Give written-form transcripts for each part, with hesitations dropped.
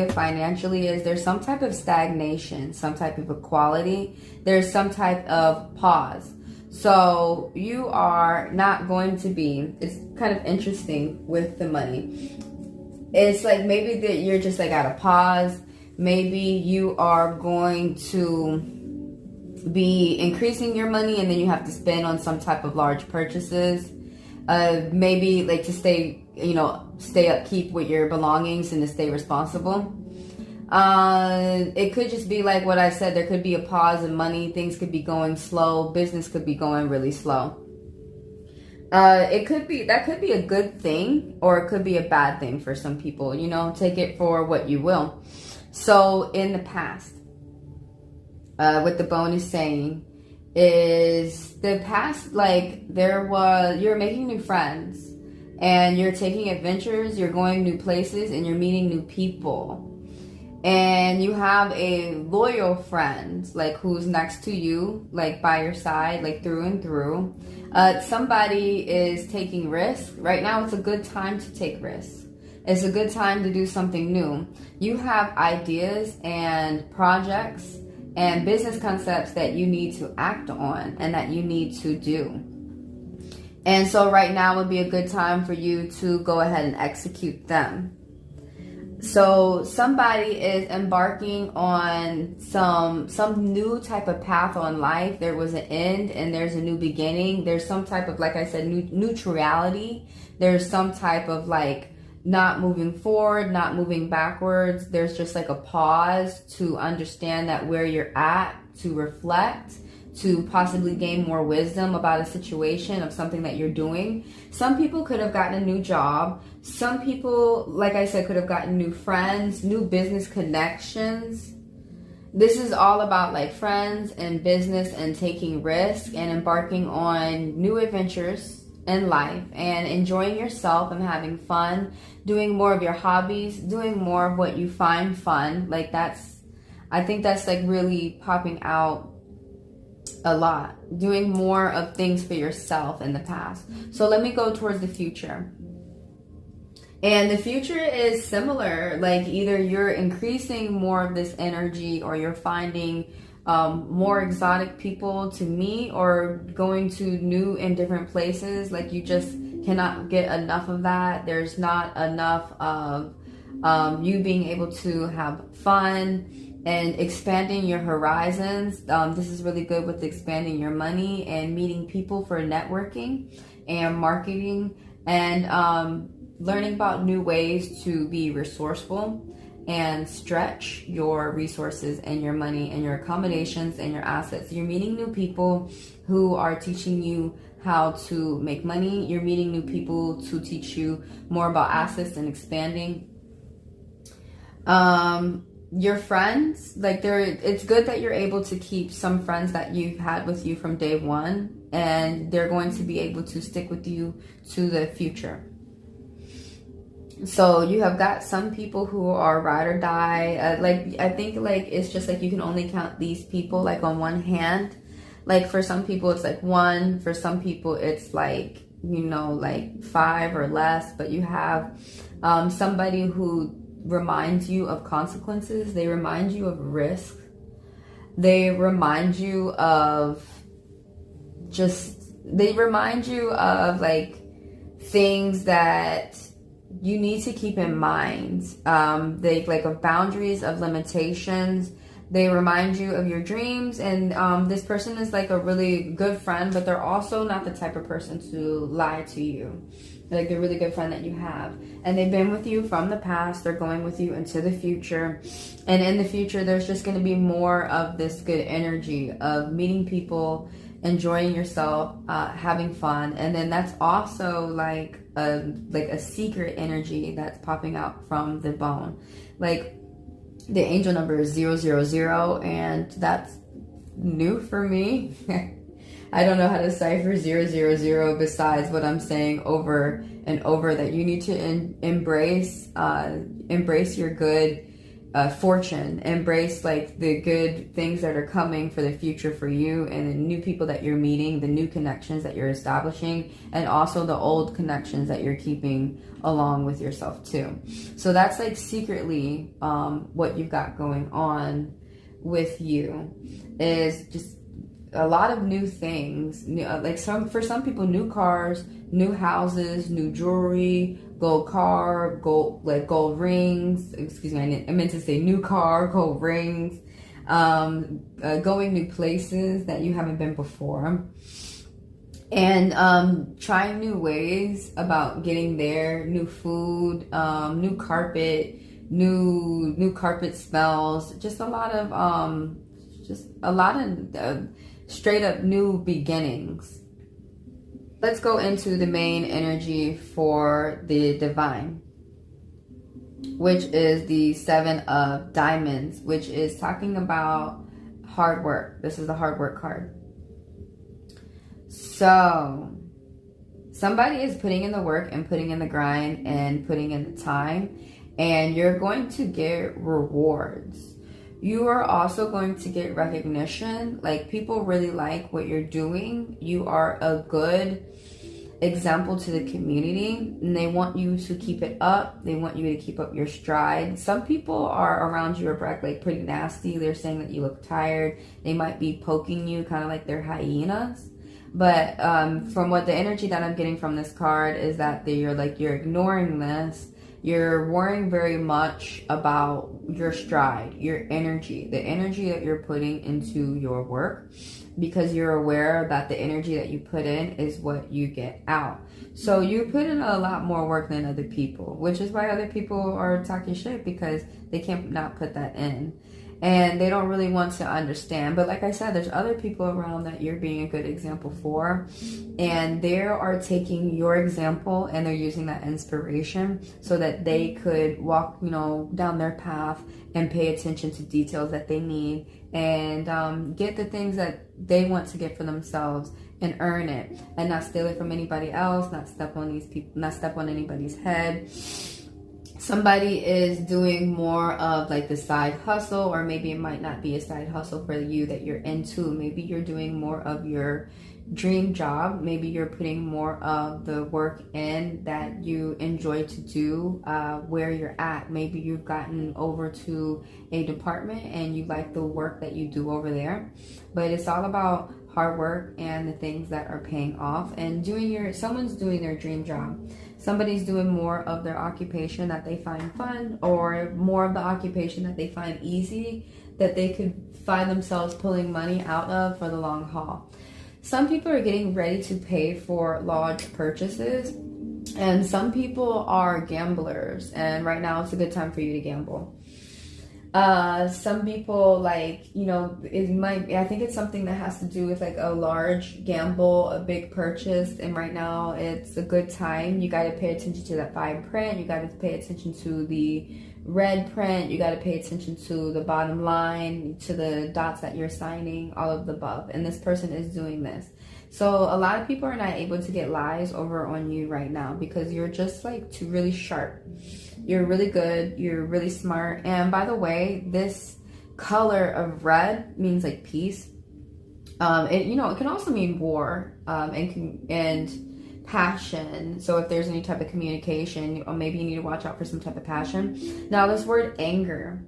with financially is there's some type of stagnation, some type of equality. There's some type of pause. So you are not going to be, it's kind of interesting with the money. It's like maybe that you're just like at a pause. Maybe you are going to be increasing your money and then you have to spend on some type of large purchases. Maybe like to stay, stay upkeep with your belongings and to stay responsible. It could just be like what I said. There could be a pause in money. Things could be going slow. Business could be going really slow. That could be a good thing, or it could be a bad thing for some people. Take it for what you will. So in the past, what the bone is saying is the past, like you're making new friends and you're taking adventures, you're going new places and you're meeting new people. And you have a loyal friend, like who's next to you, like by your side, like through and through. Somebody is taking risks. Right now, it's a good time to take risks. It's a good time to do something new. You have ideas and projects and business concepts that you need to act on and that you need to do. And so right now would be a good time for you to go ahead and execute them. So somebody is embarking on some new type of path on life. There was an end and there's a new beginning. There's some type of, like I said, neutrality. There's some type of like not moving forward, not moving backwards. There's just like a pause to understand that where you're at, to reflect, to possibly gain more wisdom about a situation of something that you're doing. Some people could have gotten a new job. Some people, like I said, could have gotten new friends, new business connections. This is all about like friends and business and taking risks and embarking on new adventures in life and enjoying yourself and having fun, doing more of your hobbies, doing more of what you find fun. Like I think that's like really popping out a lot, doing more of things for yourself in the past. So let me go towards the future. And the future is similar, like either you're increasing more of this energy or you're finding more exotic people to meet or going to new and different places. Like you just cannot get enough of that. There's not enough of you being able to have fun and expanding your horizons. This is really good with expanding your money and meeting people for networking and marketing and learning about new ways to be resourceful and stretch your resources and your money and your accommodations and your assets. You're meeting new people who are teaching you how to make money. You're meeting new people to teach you more about assets and expanding. Your friends, like it's good that you're able to keep some friends that you've had with you from day one, and they're going to be able to stick with you to the future. So you have got some people who are ride or die. I think like it's just like you can only count these people like on one hand. Like for some people it's like one, for some people it's like, like 5 or less. But you have somebody who reminds you of consequences. They remind you of risk. They remind you of like things that you need to keep in mind. They like of boundaries, of limitations. They remind you of your dreams. And this person is like a really good friend, but they're also not the type of person to lie to you. They're like a really good friend that you have. And they've been with you from the past. They're going with you into the future. And in the future, there's just going to be more of this good energy of meeting people, enjoying yourself, having fun. And then that's also like a secret energy that's popping out from the bone. Like the angel number is 000, and that's new for me. I don't know how to decipher 000 besides what I'm saying over and over, that you need to embrace your good fortune, embrace like the good things that are coming for the future for you, and the new people that you're meeting, the new connections that you're establishing, and also the old connections that you're keeping along with yourself too. So that's like secretly what you've got going on with you, is just a lot of new things, like for some people, new cars, new houses, new jewelry, gold car, gold rings. Excuse me, I meant to say new car, gold rings, going new places that you haven't been before, and trying new ways about getting there, new food, new carpet, new carpet smells, just a lot of straight up new beginnings. Let's go into the main energy for the divine, which is the 7 of diamonds, which is talking about hard work. This is the hard work card. So somebody is putting in the work and putting in the grind and putting in the time, and you're going to get rewards. You are also going to get recognition. Like, people really like what you're doing. You are a good example to the community, and they want you to keep it up. They want you to keep up your stride. Some people are around you are like pretty nasty. They're saying that you look tired. They might be poking you kind of like they're hyenas. But from what the energy that I'm getting from this card is that you're ignoring this. You're worrying very much about your stride, your energy, the energy that you're putting into your work, because you're aware that the energy that you put in is what you get out. So you put in a lot more work than other people, which is why other people are talking shit, because they can't not put that in. And they don't really want to understand. But like I said, there's other people around that you're being a good example for. And they are taking your example and they're using that inspiration so that they could walk, down their path and pay attention to details that they need, and get the things that they want to get for themselves and earn it, and not steal it from anybody else, not step on these people, not step on anybody's head. Somebody is doing more of like the side hustle, or maybe it might not be a side hustle for you that you're into. Maybe you're doing more of your dream job. Maybe you're putting more of the work in that you enjoy to do where you're at. Maybe you've gotten over to a department and you like the work that you do over there. But it's all about hard work and the things that are paying off, and someone's doing their dream job. Somebody's doing more of their occupation that they find fun, or more of the occupation that they find easy, that they could find themselves pulling money out of for the long haul. Some people are getting ready to pay for large purchases, and some people are gamblers, and right now it's a good time for you to gamble. Some people I think it's something that has to do with like a large gamble, a big purchase, and right now it's a good time. You got to pay attention to that fine print. You got to pay attention to the red print. You got to pay attention to the bottom line, to the dots that you're signing, all of the above. And this person is doing this. So a lot of people are not able to get lies over on you right now, because you're just like too really sharp. You're really good. You're really smart. And by the way, this color of red means like peace. It can also mean war, and passion. So if there's any type of communication, or maybe you need to watch out for some type of passion. Now, this word anger.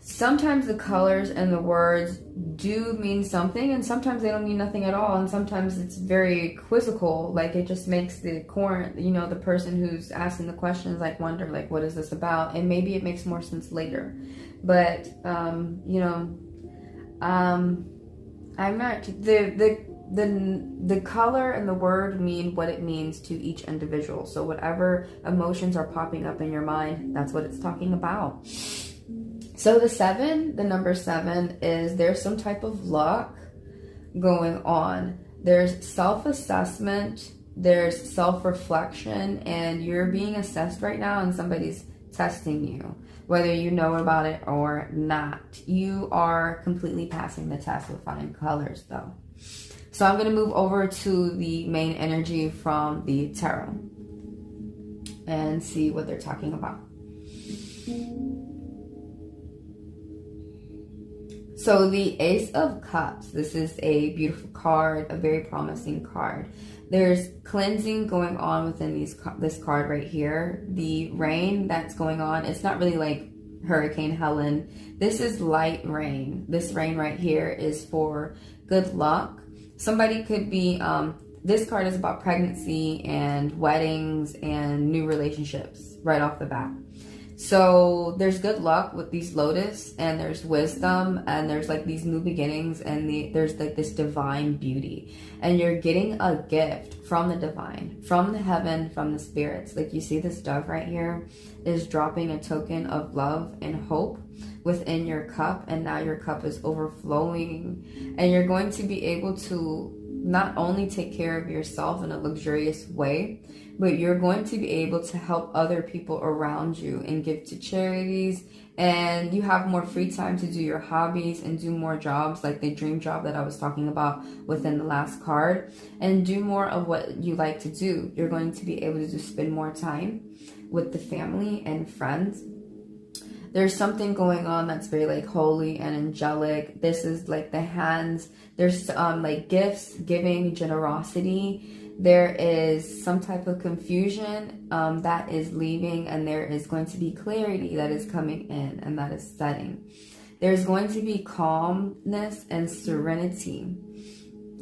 Sometimes the colors and the words do mean something, and sometimes they don't mean nothing at all, and sometimes it's very quizzical. Like, it just makes the person who's asking the questions like wonder, like, what is this about? And maybe it makes more sense later. But I'm not the color and the word mean what it means to each individual. So whatever emotions are popping up in your mind, that's what it's talking about. So the number 7 is there's some type of luck going on. There's self-assessment, there's self-reflection, and you're being assessed right now, and somebody's testing you, whether you know about it or not. You are completely passing the test with fine colors, though. So I'm going to move over to the main energy from the tarot and see what they're talking about. So the Ace of Cups, this is a beautiful card, a very promising card. There's cleansing going on within this card right here. The rain that's going on, it's not really like Hurricane Helen. This is light rain. This rain right here is for good luck. Somebody could be, this card is about pregnancy and weddings and new relationships right off the bat. So there's good luck with these lotus, and there's wisdom, and there's like these new beginnings, and there's like this divine beauty, and you're getting a gift from the divine, from the heaven, from the spirits. Like you see this dove right here is dropping a token of love and hope within your cup, and now your cup is overflowing, and you're going to be able to not only take care of yourself in a luxurious way, but you're going to be able to help other people around you and give to charities, and you have more free time to do your hobbies and do more jobs, like the dream job that I was talking about within the last card, and do more of what you like to do. You're going to be able to just spend more time with the family and friends. There's something going on that's very like holy and angelic. This is like the hands. There's like gifts, giving, generosity. There is some type of confusion that is leaving, and there is going to be clarity that is coming in and that is setting. There's going to be calmness and serenity.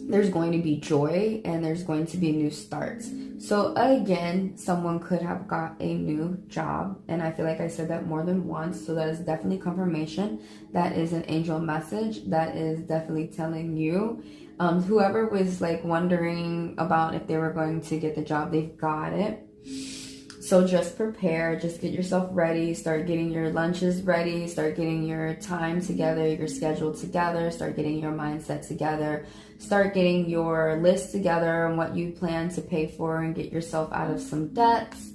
There's going to be joy, and there's going to be new starts. So again, someone could have got a new job, and I feel like I said that more than once, so that is definitely confirmation. That is an angel message. That is definitely telling you, whoever was like wondering about if they were going to get the job, they've got it. So just prepare, just get yourself ready, start getting your lunches ready, start getting your time together, your schedule together, start getting your mindset together, start getting your list together and what you plan to pay for, and get yourself out of some debts.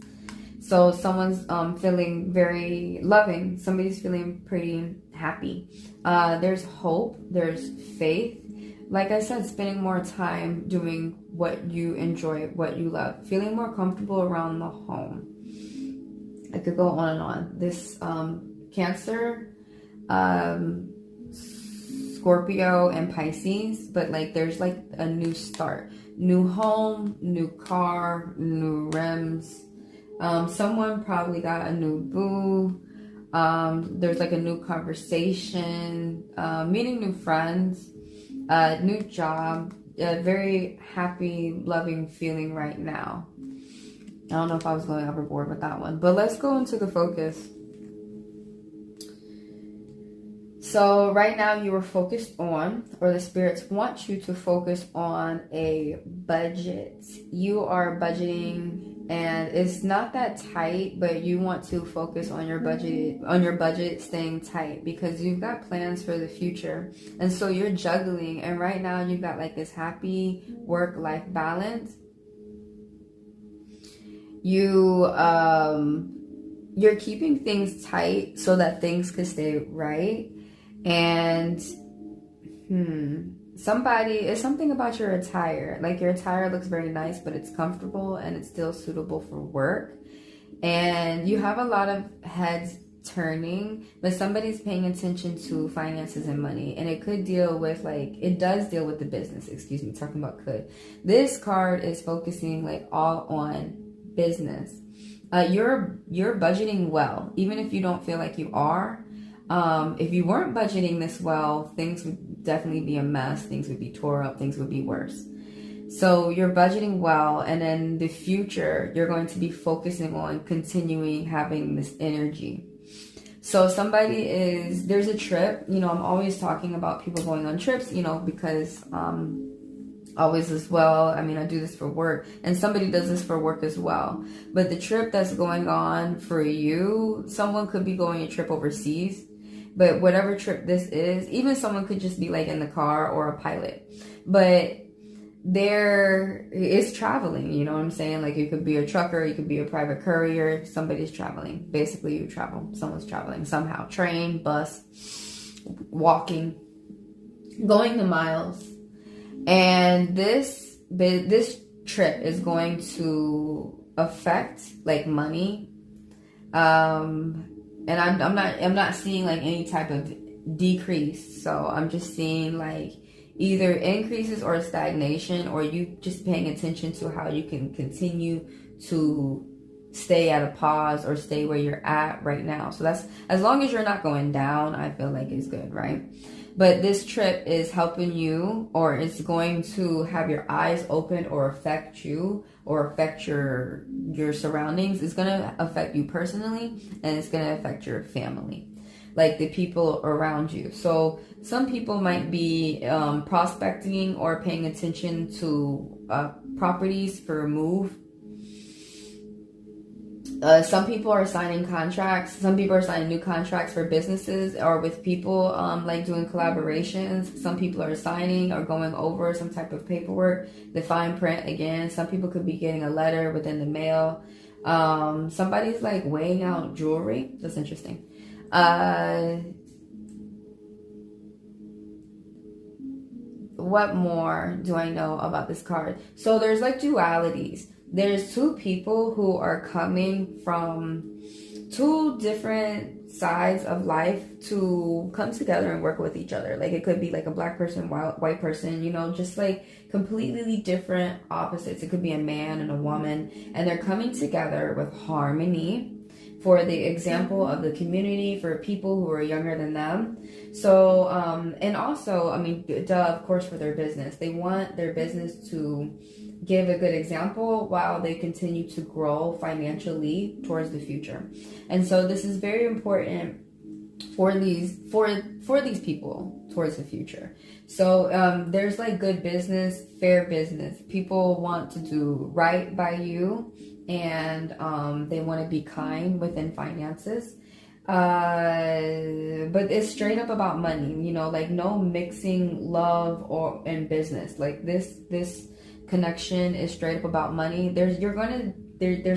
So someone's feeling very loving, somebody's feeling pretty happy. There's hope, there's faith. Like I said, spending more time doing what you enjoy, what you love, feeling more comfortable around the home. I could go on and on. This Cancer, Scorpio, and Pisces, but like there's like a new start, new home, new car, new rims. Someone probably got a new boo. There's like a new conversation, meeting new friends. New job, a very happy, loving feeling right now. I don't know if I was going overboard with that one, but let's go into the focus. So right now you are focused on, or the spirits want you to focus on a budget. You are budgeting, and it's not that tight, but you want to focus on your budget staying tight, because you've got plans for the future. And so you're juggling, and right now you've got like this happy work-life balance. you're keeping things tight so that things could stay right. And it's something about your attire. Like your attire looks very nice, but it's comfortable and it's still suitable for work. And you have a lot of heads turning, but somebody's paying attention to finances and money. And it could deal with it does deal with the business, talking about could. This card is focusing all on business. You're budgeting well, even if you don't feel like you are. If you weren't budgeting this well, things would definitely be a mess. Things would be tore up. Things would be worse. So you're budgeting well, and in the future, you're going to be focusing on continuing having this energy. So there's a trip, I'm always talking about people going on trips, because always as well. I mean, I do this for work, and somebody does this for work as well. But the trip that's going on for you, someone could be going a trip overseas. But whatever trip this is, even someone could just be in the car or a pilot. But there is traveling, you know what I'm saying? You could be a trucker, you could be a private courier, somebody's traveling. Basically, you travel. Someone's traveling somehow. Train, bus, walking, going the miles. And this trip is going to affect money. And I'm not seeing any type of decrease. So I'm just seeing like either increases or stagnation, or you just paying attention to how you can continue to stay at a pause or stay where you're at right now. So that's, as long as you're not going down, I feel like it's good, right? But this trip is helping you, or it's going to have your eyes open or affect you, or affect your surroundings. It's going to affect you personally, and it's going to affect your family, like the people around you. So some people might be prospecting or paying attention to properties for a move. Some people are signing contracts. Some people are signing new contracts for businesses or with people, like doing collaborations. Some people are signing or going over some type of paperwork, the fine print again. Some people could be getting a letter within the mail. Somebody's like weighing out jewelry. That's interesting. What more do I know about this card? So there's like dualities. There's two people who are coming from two different sides of life to come together and work with each other. Like it could be like a black person, white person, you know, just like completely different opposites. It could be a man and a woman, and they're coming together with harmony for the example of the community, for people who are younger than them. So, and also, I mean, of course, for their business. They want their business to give a good example while they continue to grow financially towards the future. And so this is very important for these people towards the future. So there's like good business, fair business. People want to do right by you, and they want to be kind within finances. But it's straight up about money, you know, like no mixing love and business. Like this connection is straight up about money. There's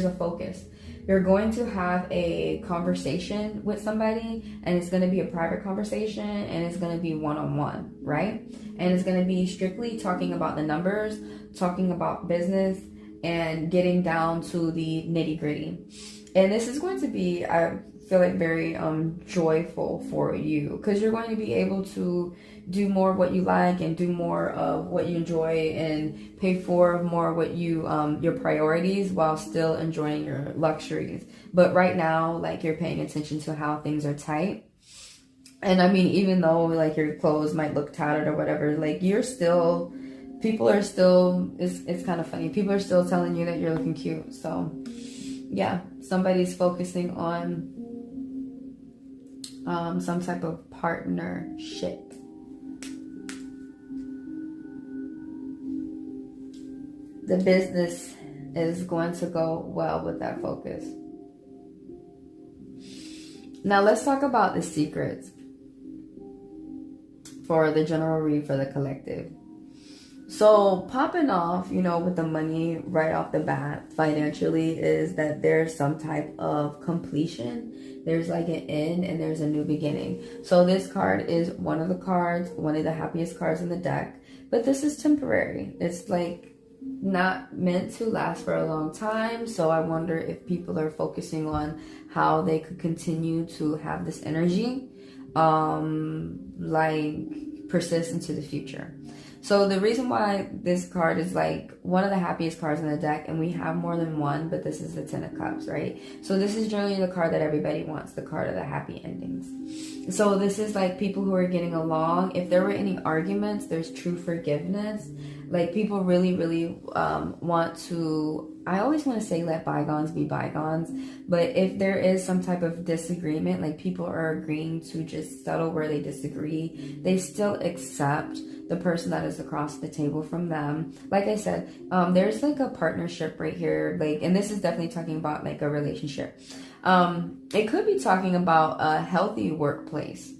a focus. You're going to have a conversation with somebody, and it's going to be a private conversation, and it's going to be one-on-one, right? And it's going to be strictly talking about the numbers, talking about business, and getting down to the nitty-gritty. And this is going to be, I feel like, very joyful for you, because you're going to be able to do more of what you like and do more of what you enjoy and pay for more of what you your priorities while still enjoying your luxuries. But right now, like, you're paying attention to how things are tight. And I mean, even though like your clothes might look tattered or whatever, like people are still, it's kind of funny, people are still telling you that you're looking cute. So yeah, somebody's focusing on some type of partnership. The business is going to go well with that focus. Now let's talk about the secrets for the general read for the collective. So popping off, you know, with the money right off the bat financially is that there's some type of completion. There's like an end and there's a new beginning. So this card is one of the happiest cards in the deck, but this is temporary. It's like not meant to last for a long time. So I wonder if people are focusing on how they could continue to have this energy like persist into the future. So the reason why this card is like one of the happiest cards in the deck, and we have more than one, but this is the 10 of Cups, right? So this is generally the card that everybody wants, the card of the happy endings. So this is like people who are getting along. If there were any arguments, there's true forgiveness. Like people really, really want to, I always want to say let bygones be bygones, but if there is some type of disagreement, like people are agreeing to just settle where they disagree, they still accept the person that is across the table from them. Like I said, there's like a partnership right here, like, and this is definitely talking about like a relationship. It could be talking about a healthy workplace,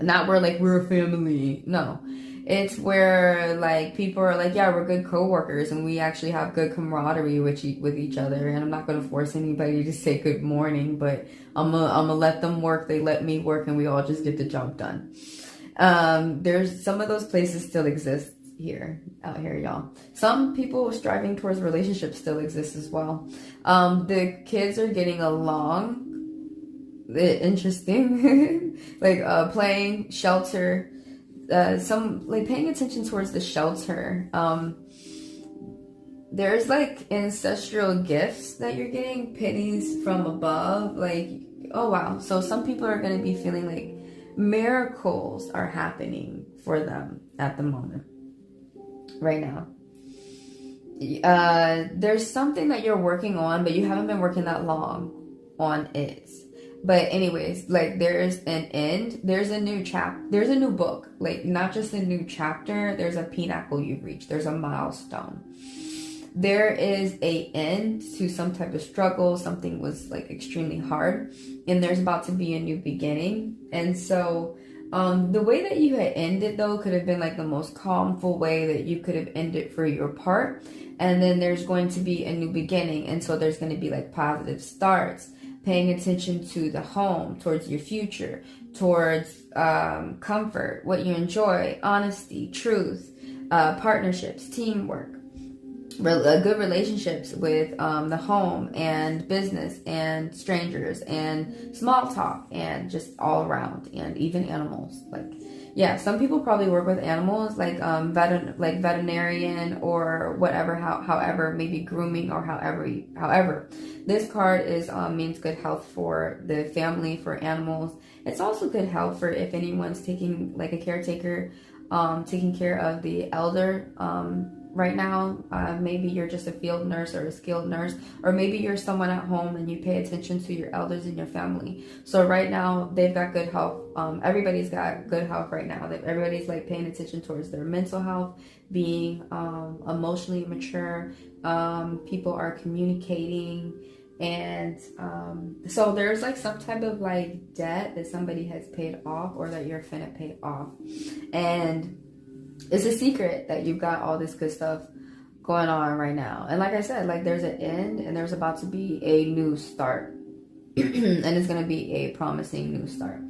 not where like we're a family. No, it's where like people are like, yeah, we're good co-workers and we actually have good camaraderie with each other. And I'm not going to force anybody to say good morning, but I'm gonna let them work, they let me work, and we all just get the job done. There's some of those places still exist out here, y'all. Some people striving towards relationships still exist as well. The kids are getting along. interesting. Like playing shelter, some like paying attention towards the shelter. There's like ancestral gifts that you're getting, pennies from above. Like, oh wow. So some people are going to be feeling like miracles are happening for them at the moment, right now. There's something that you're working on, but you haven't been working that long on it. But anyways, like there's an end, there's a new there's a new book, like not just a new chapter, there's a pinnacle you've reached, there's a milestone. There is a end to some type of struggle, something was like extremely hard, and there's about to be a new beginning. And so the way that you had ended though could have been like the most calmful way that you could have ended for your part. And then there's going to be a new beginning, and so there's going to be like positive starts, paying attention to the home, towards your future, towards comfort, what you enjoy, honesty, truth, partnerships, teamwork, good relationships with the home and business and strangers and small talk and just all around, and even animals. Like, yeah, some people probably work with animals, like veterinarian or whatever, however, maybe grooming or however. This card is means good health for the family, for animals. It's also good health for if anyone's taking like a caretaker, taking care of the elder. Right now, maybe you're just a field nurse or a skilled nurse, or maybe you're someone at home and you pay attention to your elders in your family. So right now, they've got good health. Everybody's got good health right now. Everybody's like paying attention towards their mental health, being emotionally mature. People are communicating. And so there's like some type of like debt that somebody has paid off, or that you're finna pay off. And it's a secret that you've got all this good stuff going on right now. And like I said, like there's an end and there's about to be a new start. And it's going to be a promising new start.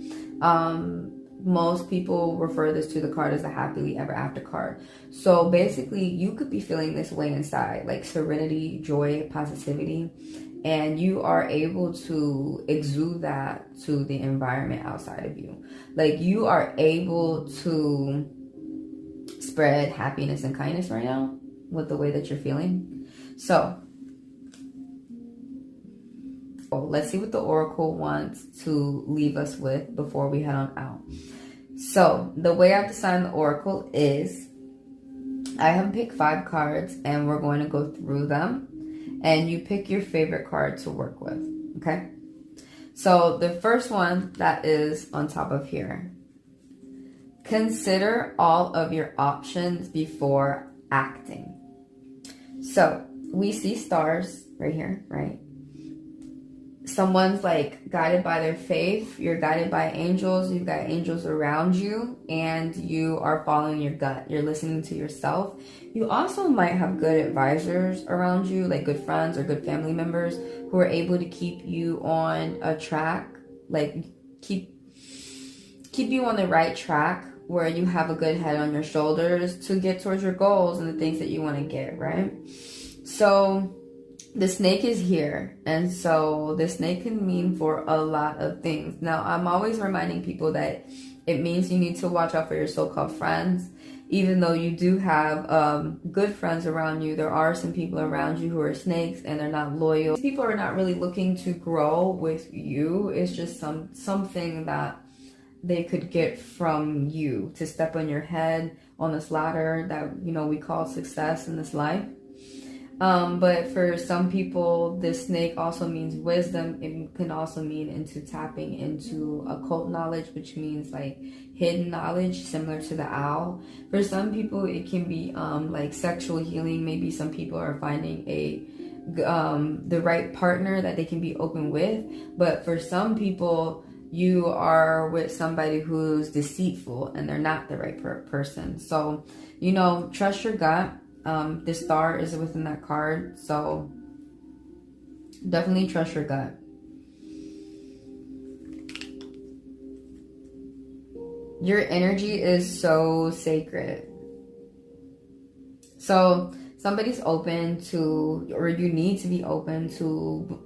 Most people refer this to the card as a happily ever after card. So basically you could be feeling this way inside, like serenity, joy, positivity. And you are able to exude that to the environment outside of you. Like you are able to spread happiness and kindness right now with the way that you're feeling. So let's see what the oracle wants to leave us with before we head on out. So the way I've designed the oracle is I have picked 5 cards and we're going to go through them, and you pick your favorite card to work with. Okay, so the first one that is on top of here: consider all of your options before acting. So we see stars right here, right? Someone's like guided by their faith. You're guided by angels. You've got angels around you, and you are following your gut. You're listening to yourself. You also might have good advisors around you, like good friends or good family members who are able to keep you on a track, like keep you on the right track, where you have a good head on your shoulders to get towards your goals and the things that you want to get, right? So the snake is here, and so the snake can mean for a lot of things. Now, I'm always reminding people that it means you need to watch out for your so-called friends. Even though you do have good friends around you, there are some people around you who are snakes and they're not loyal. People are not really looking to grow with you. It's just something that they could get from you, to step on your head on this ladder that, you know, we call success in this life. But for some people, this snake also means wisdom. It can also mean into tapping into occult knowledge, which means like hidden knowledge, similar to the owl. For some people, it can be like sexual healing. Maybe some people are finding the right partner that they can be open with. But for some people, you are with somebody who's deceitful and they're not the right person. So, you know, trust your gut. The star is within that card, so definitely trust your gut. Your energy is so sacred. So somebody's open to, or you need to be open to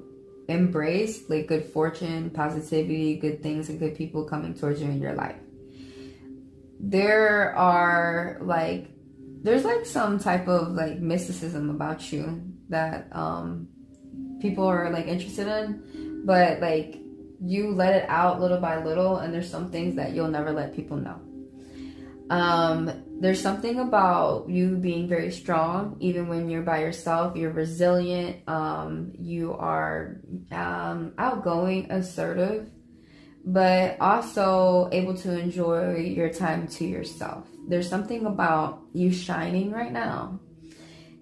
embrace like good fortune, positivity, good things, and good people coming towards you in your life. There's like some type of like mysticism about you that people are like interested in, but like you let it out little by little, and there's some things that you'll never let people know. There's something about you being very strong even when you're by yourself. You're resilient. You are outgoing, assertive, but also able to enjoy your time to yourself. There's something about you shining right now.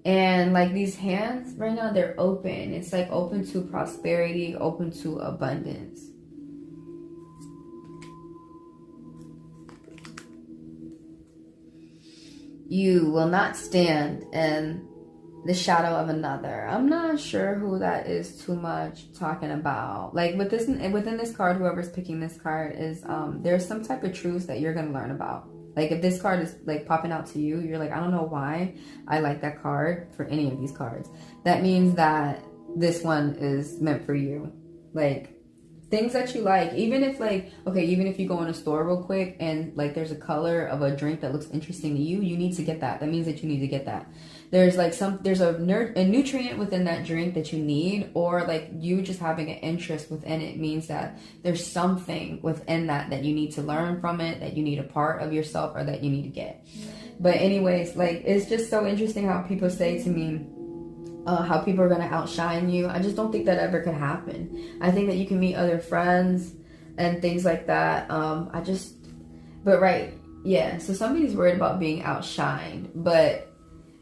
And like these hands right now, they're open. It's like open to prosperity, open to abundance. You will not stand in the shadow of another. I'm not sure who that is too much talking about. Like within this card, whoever's picking this card is there's some type of truths that you're gonna learn about. Like if this card is like popping out to you, you're like, I don't know why I like that card for any of these cards. That means that this one is meant for you. Like things that you like, even if you go in a store real quick and like there's a color of a drink that looks interesting to you, you need to get that. That means that you need to get that. There's a nutrient within that drink that you need, or like you just having an interest within it means that there's something within that you need to learn from it, that you need a part of yourself, or that you need to get. But anyways, like it's just so interesting how people say to me, how people are going to outshine you. I just don't think that ever could happen. I think that you can meet other friends and things like that. So somebody's worried about being outshined, but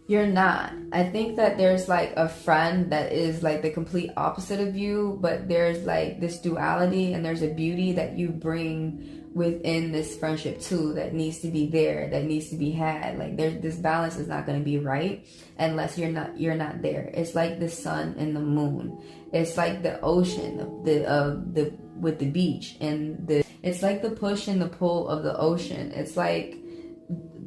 you're not. I think that there's like a friend that is like the complete opposite of you, but there's like this duality, and there's a beauty that you bring within this friendship too that needs to be there, that needs to be had. Like this balance is not going to be right unless you're not there. It's like the sun and the moon. It's like the ocean, with the beach, and it's like the push and the pull of the ocean. It's like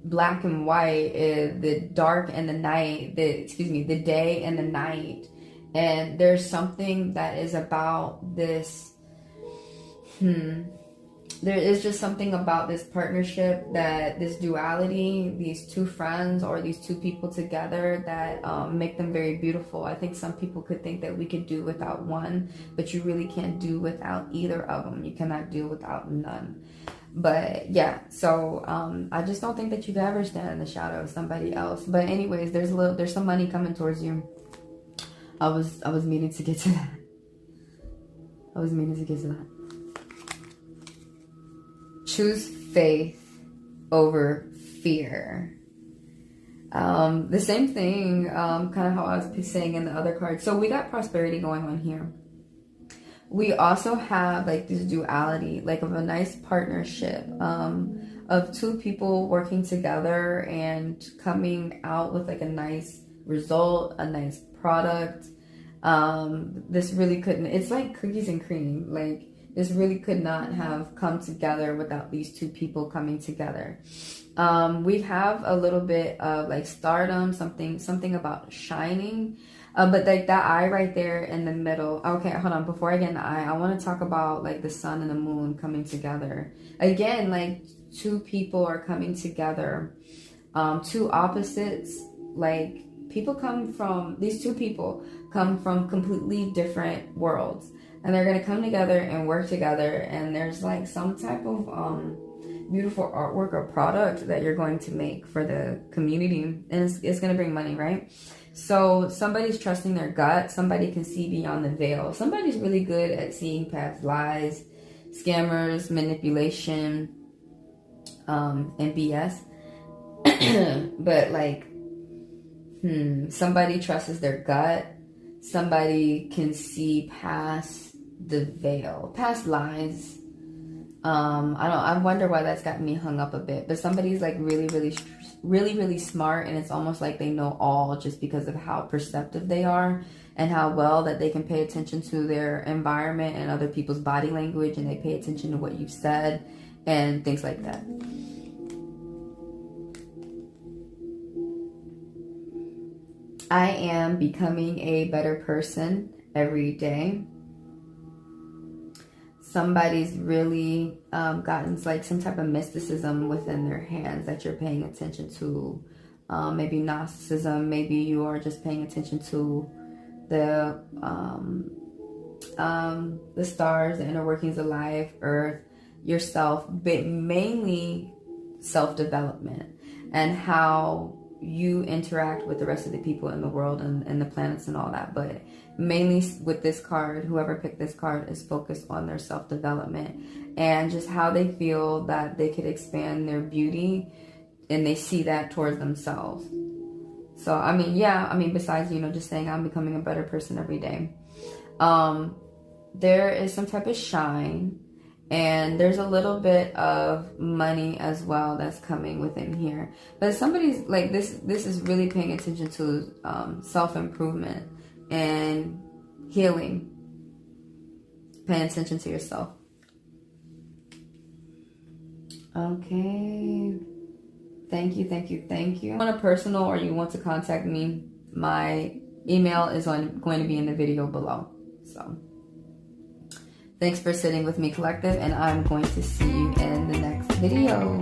black and white, the dark and the night, the day and the night. And there's something that is about this there is just something about this partnership, that this duality, these two friends or these two people together, that make them very beautiful. I think some people could think that we could do without one, but you really can't do without either of them. You cannot do without none. But yeah, so I just don't think that you could ever stand in the shadow of somebody else. But anyways, there's some money coming towards you. I was meaning to get to that. Choose faith over fear. The same thing, kind of how I was saying in the other card. So we got prosperity going on here. We also have like this duality, like of a nice partnership of two people working together and coming out with like a nice result, a nice product. This really couldn't, it's like cookies and cream. Like this really could not have come together without these two people coming together. We have a little bit of like stardom, something about shining. But like that eye right there in the middle. Okay, hold on. Before I get in the eye, I want to talk about like the sun and the moon coming together. Again, like two people are coming together. Two opposites. Like these two people come from completely different worlds. And they're going to come together and work together. And there's like some type of beautiful artwork or product that you're going to make for the community. And it's going to bring money, right? So somebody's trusting their gut. Somebody can see beyond the veil. Somebody's really good at seeing past lies, scammers, manipulation, and BS. But like, somebody trusts their gut. Somebody can see past the veil, past lies. I wonder why that's got me hung up a bit. But somebody's like really smart, and it's almost like they know all just because of how perceptive they are and how well that they can pay attention to their environment and other people's body language, and they pay attention to what you've said and things like that. I am becoming a better person every day. somebody's really gotten like some type of mysticism within their hands that you're paying attention to. Maybe Gnosticism, maybe you are just paying attention to the stars, the inner workings of life, earth, yourself, but mainly self-development and how you interact with the rest of the people in the world and the planets and all that. But mainly with this card, whoever picked this card is focused on their self-development and just how they feel that they could expand their beauty, and they see that towards themselves. So I mean, yeah, I mean, besides, you know, just saying I'm becoming a better person every day, there is some type of shine, and there's a little bit of money as well that's coming within here. But somebody's like this is really paying attention to self-improvement and healing, paying attention to yourself. Okay, thank you. If you want a personal or you want to contact me, my email is going to be in the video below. So thanks for sitting with me, collective, and I'm going to see you in the next video.